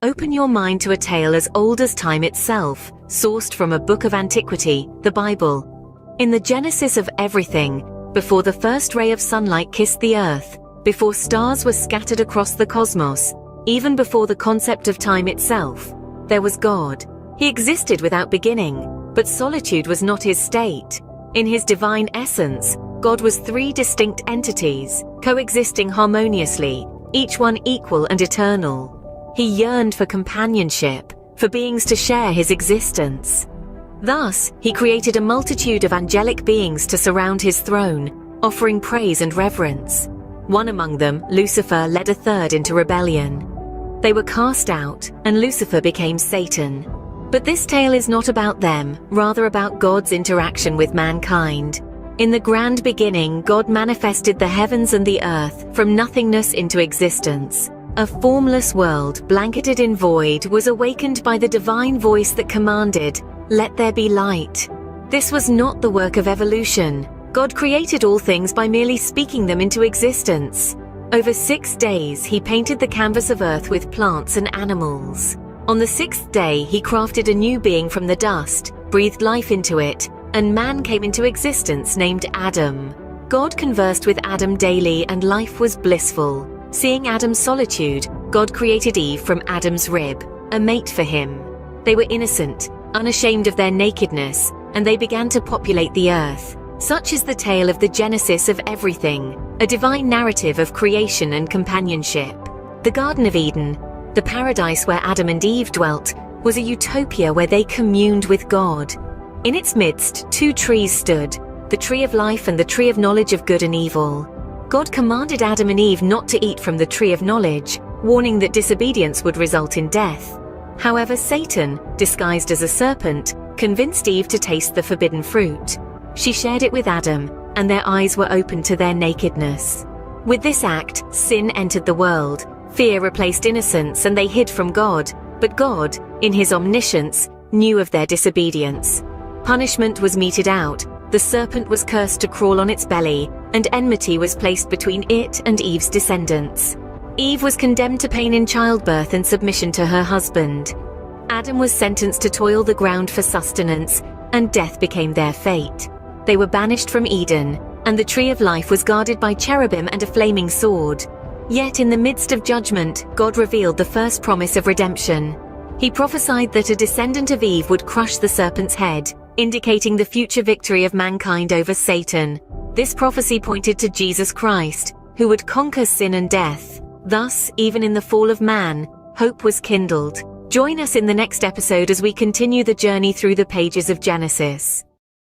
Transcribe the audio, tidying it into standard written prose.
Open your mind to a tale as old as time itself, sourced from a book of antiquity, the Bible. In the genesis of everything, before the first ray of sunlight kissed the earth, before stars were scattered across the cosmos, even before the concept of time itself, there was God. He existed without beginning, but solitude was not his state. In his divine essence, God was three distinct entities, coexisting harmoniously, each one equal and eternal. He yearned for companionship, for beings to share his existence. Thus, he created a multitude of angelic beings to surround his throne, offering praise and reverence. One among them, Lucifer, led a third into rebellion. They were cast out, and Lucifer became Satan. But this tale is not about them, rather about God's interaction with mankind. In the grand beginning, God manifested the heavens and the earth from nothingness into existence. A formless world, blanketed in void, was awakened by the divine voice that commanded, "Let there be light." This was not the work of evolution. God created all things by merely speaking them into existence. Over 6 days, he painted the canvas of earth with plants and animals. On the 6th day, he crafted a new being from the dust, breathed life into it, and man came into existence named Adam. God conversed with Adam daily, and life was blissful. Seeing Adam's solitude, God created Eve from Adam's rib, a mate for him. They were innocent, unashamed of their nakedness, and they began to populate the earth. Such is the tale of the genesis of everything, a divine narrative of creation and companionship. The Garden of Eden, the paradise where Adam and Eve dwelt, was a utopia where they communed with God. In its midst, 2 trees stood, the tree of life and the tree of knowledge of good and evil. God commanded Adam and Eve not to eat from the tree of knowledge, warning that disobedience would result in death. However, Satan, disguised as a serpent, convinced Eve to taste the forbidden fruit. She shared it with Adam, and their eyes were opened to their nakedness. With this act, sin entered the world. Fear replaced innocence, and they hid from God. But God, in his omniscience, knew of their disobedience. Punishment was meted out. The serpent was cursed to crawl on its belly, and enmity was placed between it and Eve's descendants. Eve was condemned to pain in childbirth and submission to her husband. Adam was sentenced to toil the ground for sustenance, and death became their fate. They were banished from Eden, and the tree of life was guarded by cherubim and a flaming sword. Yet in the midst of judgment, God revealed the first promise of redemption. He prophesied that a descendant of Eve would crush the serpent's head, indicating the future victory of mankind over Satan. This prophecy pointed to Jesus Christ, who would conquer sin and death. Thus, even in the fall of man, hope was kindled. Join us in the next episode as we continue the journey through the pages of Genesis.